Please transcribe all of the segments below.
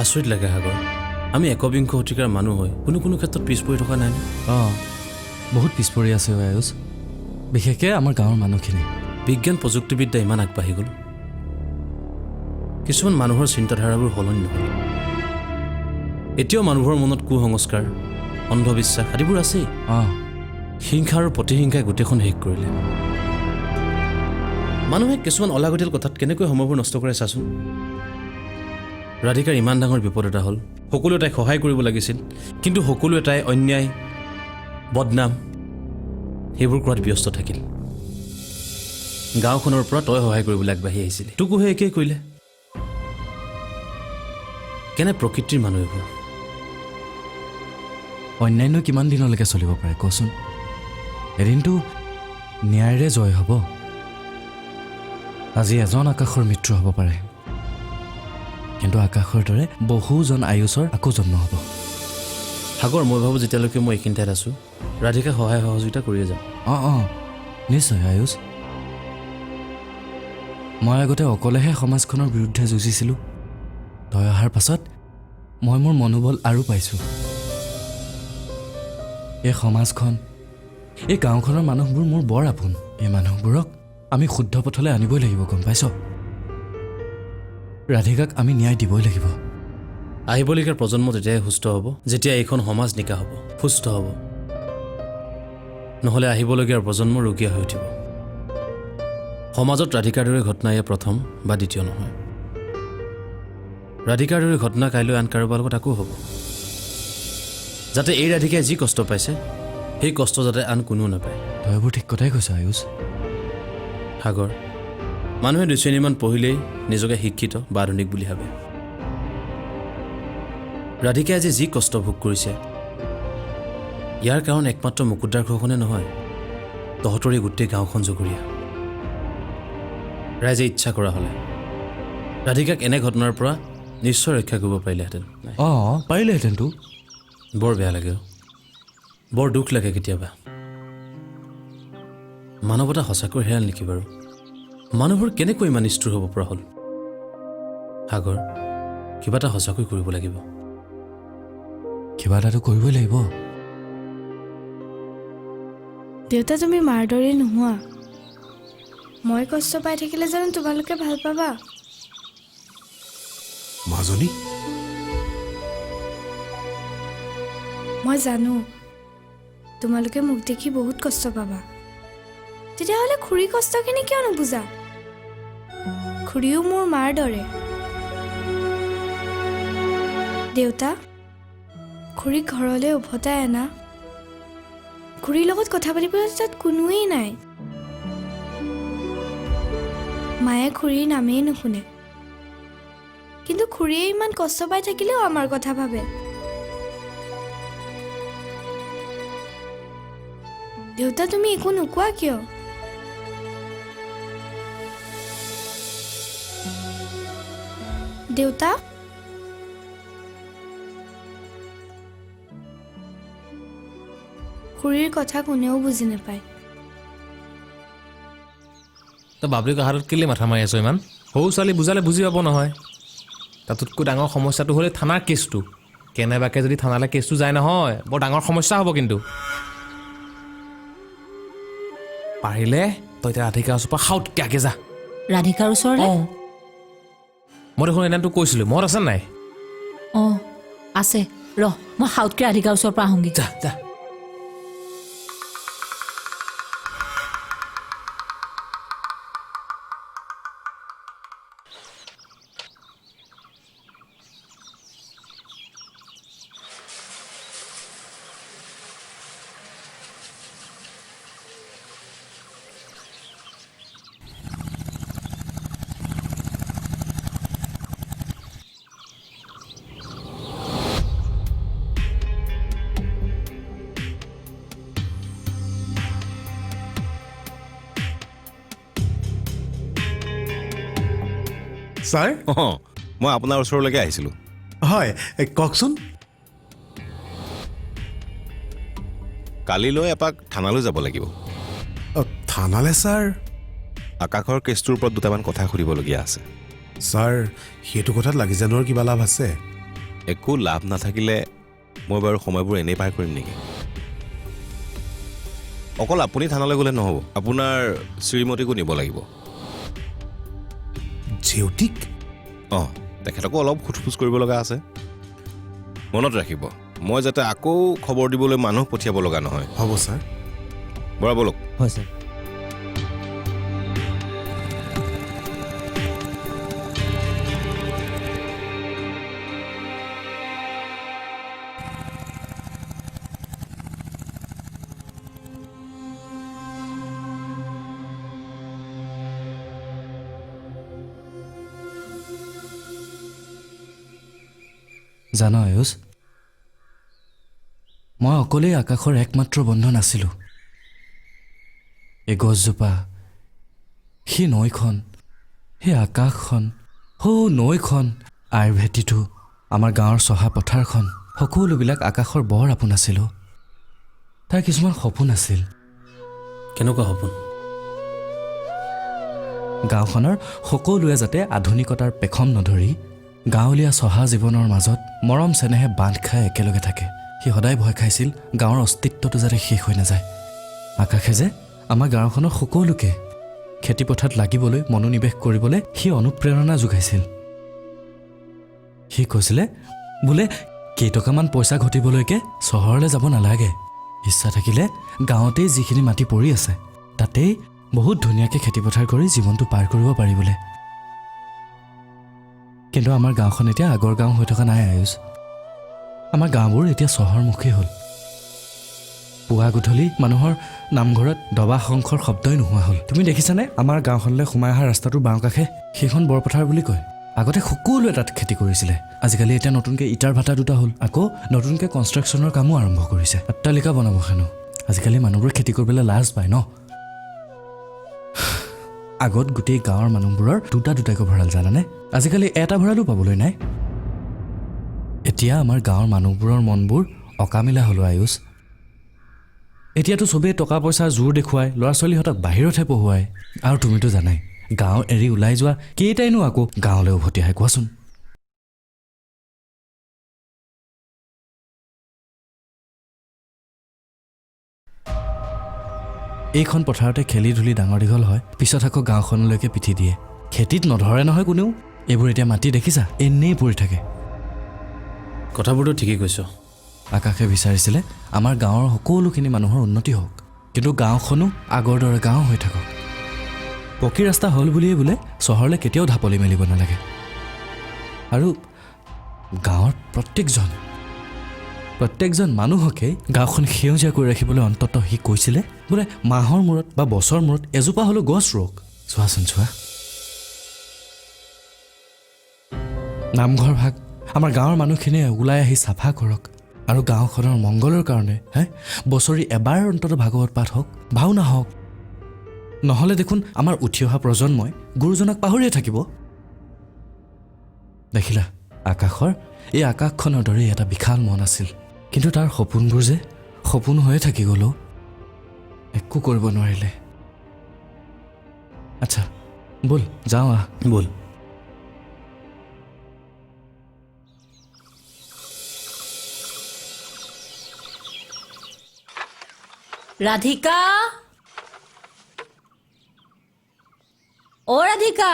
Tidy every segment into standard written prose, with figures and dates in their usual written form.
আচৰিত লাগে সাগৰ, আমি একবিংশ শতিকাৰ মানুহ হৈ কোনো ক্ষেত্ৰত পিছ পৰি থকা নাই। বহুত পিছ পৰি আছে আয়ুষ, বিশেষকৈ আমাৰ গাঁৱৰ মানুহখিনি। বিজ্ঞান প্ৰযুক্তিবিদ্যা ইমান আগবাঢ়ি গ'ল, কিছুমান মানুহৰ চিন্তাধাৰাবোৰ সলনি নহ'ল। এতিয়াও মানুহৰ মনত কুসংস্কাৰ, অন্ধবিশ্বাস আদিবোৰ আছেই। হিংসা আৰু প্ৰতিহিংসাই গোটেইখন শেষ কৰিলে। মানুহে কিছুমান অলাগতিয়াল কথাত কেনেকৈ সময়বোৰ নষ্ট কৰে চাচোন। ৰাধিকাৰ ইমান ডাঙৰ বিপদ এটা হ'ল, সকলোৱে তাইক সহায় কৰিব লাগিছিল, কিন্তু সকলোৱে তাই অন্যায়, বদনাম সেইবোৰ কৰাত ব্যস্ত থাকিল। গাঁওখনৰ পৰা তই সহায় কৰিবলৈ আগবাঢ়ি আহিছিলি, তোকো সেই একেই কৰিলে। কেনে প্ৰকৃতিৰ মানুহ এইবোৰ। অন্যান্য কিমান দিনলৈকে চলিব পাৰে কচোন? এদিনটো ন্যায়েৰে জয় হ'ব। আজি এজন আকাশৰ মৃত্যু হ'ব পাৰে, কিন্তু আকাশৰ দৰে বহুজন আয়ুষৰ আকৌ জন্ম হ'ব। সাগৰ, মই ভাবোঁ যেতিয়ালৈকে মই এইখিনি ঠাইত আছোঁ, ৰাধিকাক সহায় সহযোগিতা কৰিয়ে যাম। নিশ্চয় আয়ুষ। মই আগতে অকলেহে সমাজখনৰ বিৰুদ্ধে যুঁজিছিলোঁ। তই অহাৰ পাছত মই মোৰ মনোবল আৰু পাইছোঁ। এই সমাজখন, এই গাঁওখনৰ মানুহবোৰ মোৰ বৰ আপোন। এই মানুহবোৰক আমি শুদ্ধ পথলৈ আনিবই লাগিব, গম পাইছ? ৰাধিকাক আমি ন্যায় দিবই লাগিব। আহিবলগীয়া প্ৰজন্ম তেতিয়াই সুস্থ হ'ব যেতিয়া এইখন সমাজ নিকা হ'ব, সুস্থ হ'ব। নহ'লে আহিবলগীয়া প্ৰজন্ম ৰোগীয়া হৈ উঠিব। সমাজত ৰাধিকাৰ দৰে ঘটনা এয়া প্ৰথম বা দ্বিতীয় নহয়। ৰাধিকাৰ দৰে ঘটনা কাইলৈ আন কাৰোবাৰ লগত আকৌ হ'ব, যাতে এই ৰাধিকাই যি কষ্ট পাইছে সেই কষ্ট যাতে আন কোনেও নাপায়। তই এইবোৰ ঠিক কথাই কৈছ আয়ুষ। সাগৰ, মানুহে 2 শ্ৰেণীমান পঢ়িলেই নিজকে শিক্ষিত বা আধুনিক বুলি ভাবে। ৰাধিকাই আজি যি কষ্ট ভোগ কৰিছে, ইয়াৰ কাৰণ একমাত্ৰ মুকুটদাৰ ঘৰখনে নহয়, তহঁতৰে গোটেই গাঁওখন জগৰীয়া। ৰাইজে ইচ্ছা কৰা হ'লে ৰাধিকাক এনে ঘটনাৰ পৰা নিশ্চয় ৰক্ষা কৰিব পাৰিলেহেঁতেন। পাৰিলেহেঁতেনতো। বৰ বেয়া লাগে, বৰ দুখ লাগে কেতিয়াবা। মানৱতা সঁচাকৈ হেৰাল নেকি বাৰু? মানুহবোৰ কেনেকৈ ইমান নিষ্ঠুৰ হ'ব পৰা হ'ল? সাগৰ, কিবা এটা সঁচাকৈ কৰিব লাগিব। কিবা এটাতো কৰিবই লাগিব। দেউতা, তুমি মাৰ দৰেই নোহোৱা। মই কষ্ট পাই থাকিলে জানো তোমালোকে ভাল পাবা? মাজনী, মই জানো তোমালোকে মোক দেখি বহুত কষ্ট পাবা। তেতিয়াহ'লে খুৰী কষ্টখিনি কিয় নুবুজা? খুৰীও মোৰ মাৰ দৰে। দেউতা, খুৰীক ঘৰলৈ উভতাই আনা। খুৰীৰ লগত কথা পাতিবলৈ তাত কোনোৱেই নাই। মায়ে খুৰীৰ নামেই নুশুনে, কিন্তু খুৰীয়ে ইমান কষ্ট পাই থাকিলেও আমাৰ কথা ভাবে। দেউতা, তুমি একো নোকোৱা কিয়? দেউতা, খুৰীৰ কথা কোনেও বুজি নাপায়। তই বাবলিক আহাৰত কেলৈ মাথা মাৰি আছ ইমান? সৰু ছোৱালী বুজালে বুজি পাব নহয়। তাতোতকৈ ডাঙৰ সমস্যাটো হ'লে থানাৰ কেছটো। কেনেবাকৈ যদি থানালৈ কেছটো যায় নহয়, বৰ ডাঙৰ সমস্যা হ'ব। কিন্তু পাৰিলে তই এতিয়া ৰাধিকাৰ ওচৰৰ পৰা সাউতকৈ যা। ৰাধিকাৰ ওচৰলৈ? মই দেখোন এদিন তোক কৈছিলোঁ, মনত আছে নাই? আছে। মই সাউতকৈ ৰাধিকাৰ ওচৰৰ পৰা আহোঁগৈ। যা যা। ছাৰ। মই আপোনাৰ ওচৰলৈকে আহিছিলোঁ। হয়, কওকচোন। কালিলৈ এপাক থানালৈ যাব লাগিব। থানালৈ ছাৰ? আকাশৰ কেছটোৰ ওপৰত দুটামান কথা সুধিবলগীয়া আছে। ছাৰ, সেইটো কথাত লাগি জানোৱাৰ কিবা লাভ আছে? একো লাভ নাথাকিলে মই বাৰু সময়বোৰ এনেই পাৰ কৰিম নেকি? অকল আপুনি থানালৈ গ'লে নহ'ব, আপোনাৰ শ্ৰীমতীকো নিব লাগিব। জেউতিক? অঁ, তেখেতকো অলপ সোধ-পোছ কৰিব লগা আছে। মনত ৰাখিব, মই যাতে আকৌ খবৰ দিবলৈ মানুহ পঠিয়াব লগা নহয়। হ'ব ছাৰ। বৰা বলক। হয় ছাৰ। জান আয়ুষ, মই অকলেই আকাশৰ একমাত্ৰ বন্ধু নাছিলোঁ। এই গছজোপা, সেই নৈখন, সেই আকাশখন, সৌ নৈখন, আইৰ ভেটিটো, আমাৰ গাঁৱৰ চহা পথাৰখন, সকলোবিলাক আকাশৰ বৰ আপোন আছিলোঁ। তাৰ কিছুমান সপোন আছিল। কেনেকুৱা সপোন? গাঁওখনৰ সকলোৱে যাতে আধুনিকতাৰ পেখম নধৰি গাঁৱলীয়া চহা জীৱনৰ মাজত মৰম চেনেহে বান্ধ খাই একেলগে থাকে। সি সদায় ভয় খাইছিল গাঁৱৰ অস্তিত্বটো যাতে শেষ হৈ নাযায়। আকাশে যে আমাৰ গাঁওখনৰ সকলোকে খেতিপথাৰত লাগিবলৈ মনোনিৱেশ কৰিবলৈ সি অনুপ্ৰেৰণা যোগাইছিল। সি কৈছিলে বোলে কেইটকামান পইচা ঘটিবলৈকে চহৰলৈ যাব নালাগে, ইচ্ছা থাকিলে গাঁৱতেই যিখিনি মাটি পৰি আছে তাতেই বহুত ধুনীয়াকৈ খেতিপথাৰ কৰি জীৱনটো পাৰ কৰিব পাৰি বোলে। কিন্তু আমাৰ গাঁওখন এতিয়া আগৰ গাঁও হৈ থকা নাই আয়ুষ। আমাৰ গাঁওবোৰ এতিয়া চহৰমুখী হ'ল। পুৱা গধূলি মানুহৰ নামঘৰত দবা শংখৰ শব্দই নোহোৱা হ'ল। তুমি দেখিছানে আমাৰ গাঁওখনলৈ সোমাই অহা ৰাস্তাটোৰ বাওঁ কাষে সেইখন বৰপথাৰ বুলি কয়। আগতে সকলোৱে তাত খেতি কৰিছিলে। আজিকালি এতিয়া নতুনকৈ ইটাৰ ভাটা দুটা হ'ল, আকৌ নতুনকৈ কনষ্ট্ৰাকশ্যনৰ কামো আৰম্ভ কৰিছে। অট্টালিকা বনাব হেনো। আজিকালি মানুহবোৰে খেতি কৰিবলৈ লাজ পায় ন। আগত গোটেই গাঁৱৰ মানুহবোৰৰ দুটা দুটাকৈ ভঁৰাল, জানানে? আজিকালি এটা ভঁৰালো পাবলৈ নাই। এতিয়া আমাৰ গাঁৱৰ মানুহবোৰৰ মনবোৰ অকামিলা হ'ল আয়ুষ। এতিয়াতো চবেই টকা পইচাৰ জোৰ দেখুৱাই ল'ৰা ছোৱালীহঁতক বাহিৰতহে পঢ়ুৱায়। আৰু তুমিতো জানাই গাঁও এৰি ওলাই যোৱা কেইটাইনো আকৌ গাঁৱলৈ উভতি আহে কোৱাচোন? এইখন পথাৰতে খেলি ধূলি ডাঙৰ দীঘল হয়, পিছত আকৌ গাঁওখনলৈকে পিঠি দিয়ে। খেতিত নধৰে নহয় কোনেও। এইবোৰ এতিয়া মাটি দেখিছা এনেই পৰি থাকে। কথাবোৰতো ঠিকেই কৈছ। আকাশে বিচাৰিছিলে আমাৰ গাঁৱৰ সকলোখিনি মানুহৰ উন্নতি হওক, কিন্তু গাঁওখনো আগৰ দৰে গাঁও হৈ থাকক। পকী ৰাস্তা হ'ল বুলিয়েই বোলে চহৰলৈ কেতিয়াও ঢাপলি মেলিব নালাগে। আৰু গাঁৱৰ প্ৰত্যেকজন মানুহকেই গাঁওখন সেউজীয়া কৰি ৰাখিবলৈ অন্ততঃ সি কৈছিলে বোলে মাহৰ মূৰত বা বছৰ মূৰত এজোপা হ'লেও গছ ৰোৱক। চোৱাচোন চোৱা, নামঘৰ ভাগ আমাৰ গাঁৱৰ মানুহখিনিয়ে ওলাই আহি চাফা কৰক। আৰু গাঁওখনৰ মংগলৰ কাৰণে বছৰি এবাৰ অন্ততঃ ভাগৱত পাঠ হওক, ভাওনা হওক। নহ'লে দেখোন আমাৰ উঠি অহা প্ৰজন্মই গুৰুজনাক পাহৰিয়ে থাকিব। দেখিলা আকাশৰ এই আকাশখনৰ দৰে এটা বিশাল মন আছিল, কিন্তু তাৰ সপোনবোৰ যে সপোন হৈয়ে থাকি গ'ল। একো কৰিব নোৱাৰিলে। আচ্ছা ব'ল যাওঁ আহ। ব'ল। ৰাধিকা, অ ৰাধিকা,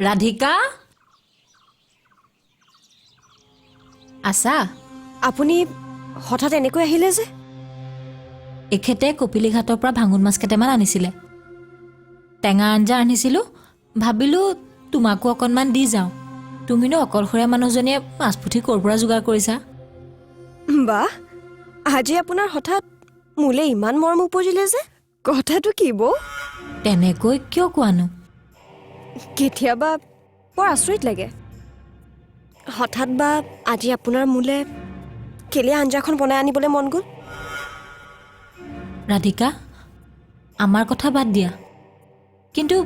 ৰাধিকা আছা? আপুনি হঠাৎ এনেকৈ আহিলে যে? এখেতে কপিলীঘাটৰ পৰা ভাঙোন মাছ কেইটামান আনিছিলে। টেঙা আঞ্জা আনিছিলোঁ, ভাবিলোঁ তোমাকো অকণমান দি যাওঁ। তুমিনো অকলশৰীয়া মানুহজনীয়ে মাছ পুঠি ক'ৰ পৰা যোগাৰ কৰিছা? বাহ, আজি আপোনাৰ হঠাৎ মোলৈ ইমান মৰম উপজিলে যে, কথাটো কি বৌ? তেনেকৈ কিয় কোৱানো? কেতিয়াবা বৰ আচৰিত লাগে। হঠাৎ বা আজি আপোনাৰ মোলৈ কেলে আঞ্জাখন বনাই আনিবলৈ মন গ'ল? ৰাধিকা, আমাৰ কথা বাদ দিয়া, কিন্তু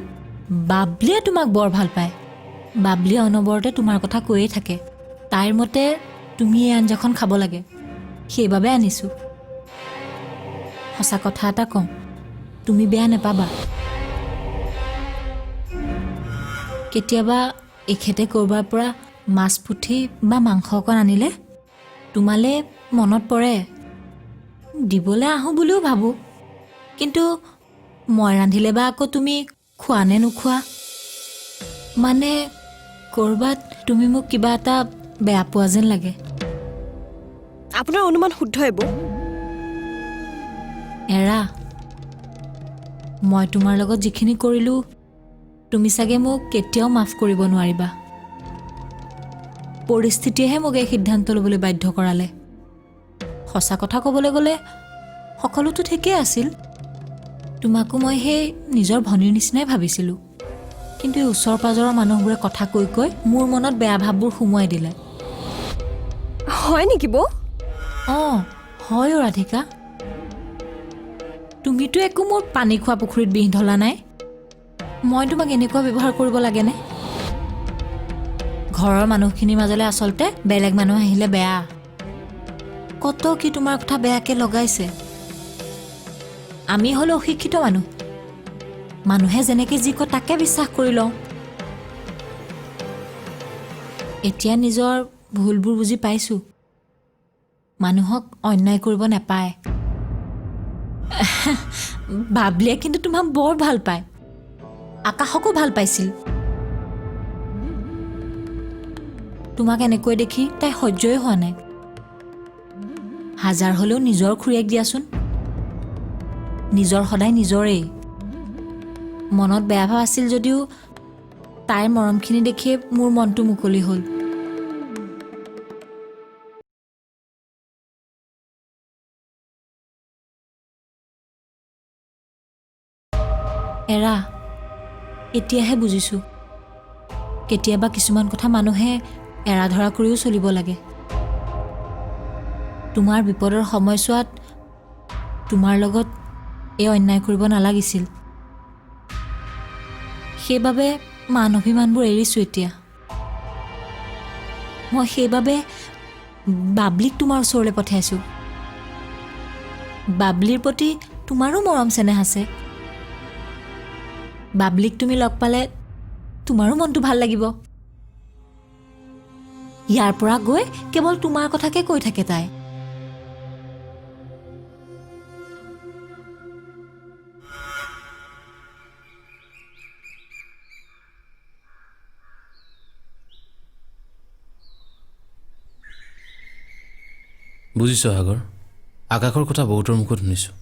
বাবলিয়ে তোমাক বৰ ভাল পায়। বাবলিয়ে অনবৰতে তোমাৰ কথা কৈয়ে থাকে। তাইৰ মতে তুমি এই আঞ্জাখন খাব লাগে, সেইবাবে আনিছোঁ। সঁচা কথা এটা কওঁ, তুমি বেয়া নাপাবা। কেতিয়াবা এখেতে ক'ৰবাৰ পৰা মাছ পুঠি বা মাংস অকণ আনিলে তোমালে মনত পৰে দিবলৈ আহোঁ বুলিও ভাবোঁ, কিন্তু মই ৰান্ধিলে বা আকৌ তুমি খোৱা নে নোখোৱা, মানে ক'ৰবাত তুমি মোক কিবা এটা বেয়া পোৱা যেন লাগে। আপোনাৰ অনুমান শুদ্ধ এইবোৰ। এৰা, মই তোমাৰ লগত যিখিনি কৰিলোঁ তুমি চাগে মোক কেতিয়াও মাফ কৰিব নোৱাৰিবা। পৰিস্থিতিয়েহে মোক এই সিদ্ধান্ত ল'বলৈ বাধ্য কৰালে। সঁচা কথা ক'বলৈ গ'লে সকলোতো ঠিকেই আছিল। তোমাকো মই সেই নিজৰ ভনীৰ নিচিনাই ভাবিছিলোঁ, কিন্তু এই ওচৰ পাজৰৰ মানুহবোৰে কথা কৈ কৈ মোৰ মনত বেয়া ভাৱবোৰ সুমুৱাই দিলে। হয় নেকি বৌ? অঁ হয় অ' ৰাধিকা, তুমিতো একো মোৰ পানী খোৱা পুখুৰীত বিহ ঢলা নাই। মই তোমাক এনেকুৱা ব্যৱহাৰ কৰিব লাগেনে? ঘৰৰ মানুহখিনিৰ মাজলৈ আচলতে বেলেগ মানুহ আহিলে বেয়া। কত কি তোমাৰ কথা বেয়াকৈ লগাইছে। আমি হ'লো অশিক্ষিত মানুহ, মানুহে যেনেকৈ যি কয় তাকে বিশ্বাস কৰি লওঁ। এতিয়া নিজৰ ভুলবোৰ বুজি পাইছোঁ। মানুহক অন্যায় কৰিব নাপায়। বাবলিয়ে কিন্তু তোমাক বৰ ভাল পায়, আকাশকো ভাল পাইছিল। তোমাক এনেকৈ দেখি তাই সহ্যই হোৱা নাই। হাজাৰ হ'লেও নিজৰ খুৰীয়েক দিয়াচোন, নিজৰ সদায় নিজৰেই। মনত বেয়া ভাৱ আছিল যদিও তাইৰ মৰমখিনি দেখিয়ে মোৰ মনটো মুকলি হ'ল। এৰা, এতিয়াহে বুজিছোঁ কেতিয়াবা কিছুমান কথা মানুহে এৰা ধৰা কৰিও চলিব লাগে। তোমাৰ বিপদৰ সময়ছোৱাত তোমাৰ লগত এই অন্যায় কৰিব নালাগিছিল। সেইবাবে মান অভিমানবোৰ এৰিছোঁ এতিয়া। মই সেইবাবে বাবলিক তোমাৰ ওচৰলৈ পঠাইছোঁ। বাবলিৰ প্ৰতি তোমাৰো মৰম চেনেহ আছে। বাবলিক তুমি লগ পালে তোমাৰো মনটো ভাল লাগিব। ইয়াৰ পৰা গৈ কেৱল তোমাৰ কথাকে কৈ থাকে তাই। বুজিছোঁ সাগৰ, আকাশৰ কথা বহুতৰ মুখত শুনিছোঁ,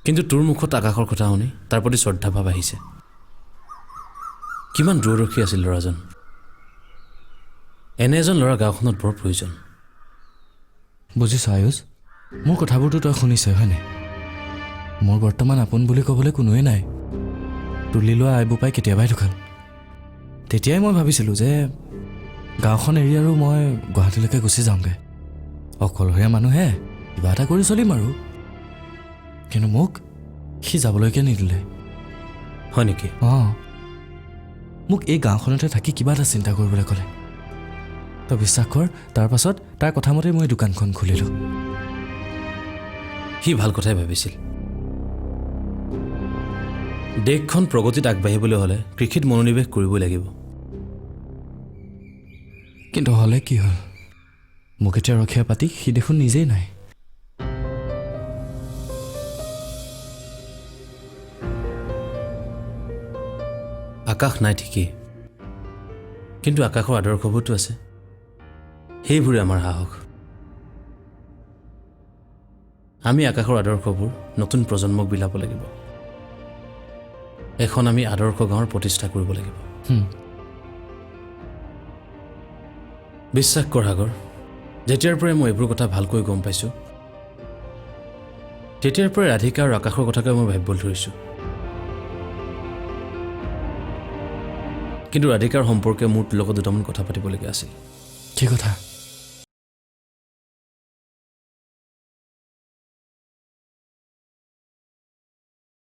কিন্তু তোৰ মুখত আকাশৰ কথা শুনি তাৰ প্ৰতি শ্ৰদ্ধা ভাৱ আহিছে। কিমান দূৰদৰ্শী আছিল ল'ৰাজন। এনে এজন ল'ৰা গাঁওখনত বৰ প্ৰয়োজন। বুজিছ আয়ুষ, মোৰ কথাবোৰতো তই শুনিছই হয়নে? মোৰ বৰ্তমান আপোন বুলি ক'বলৈ কোনোৱে নাই। তুলি লোৱা আইবোপাই কেতিয়াবাই ঢুকাল। তেতিয়াই মই ভাবিছিলোঁ যে গাঁওখন এৰি আৰু মই গুৱাহাটীলৈকে গুচি যাওঁগৈ। অকলশৰীয়া মানুহে কিবা এটা কৰি চলিম আৰু। কিন্তু মোক সি যাবলৈকে নিদিলে। হয় নেকি? অঁ, মোক এই গাঁওখনতে থাকি কিবা এটা চিন্তা কৰিবলৈ ক'লে। তই বিশ্বাস কৰ, তাৰ পাছত তাৰ কথামতে মই দোকানখন খুলিলোঁ। সি ভাল কথাই ভাবিছিল। দেশখন প্ৰগতিত আগবাঢ়িবলৈ হ'লে কৃষিত মনোনিৱেশ কৰিবই লাগিব। কিন্তু হ'লে কি হ'ল? মোক এতিয়া ৰখীয়া পাতি সি দেখোন নিজেই নাই। আকাশ নাই ঠিকেই, কিন্তু আকাশৰ আদৰ্শবোৰতো আছে। সেইবোৰে আমাৰ সাহস। আমি আকাশৰ আদৰ্শবোৰ নতুন প্ৰজন্মক বিলাব লাগিব। এখন আমি আদৰ্শ গাঁৱৰ প্ৰতিষ্ঠা কৰিব লাগিব। বিশ্বাস কৰ সাগৰ, যেতিয়াৰ পৰাই মই এইবোৰ কথা ভালকৈ গম পাইছোঁ, তেতিয়াৰ পৰাই ৰাধিকা আৰু আকাশৰ কথাকে মই ভাবিবলৈ ধৰিছোঁ। কিন্তু ৰাধিকাৰ সম্পৰ্কে মোৰ লগত দুটামান কথা পাতিবলগীয়া আছিল। কি কথা?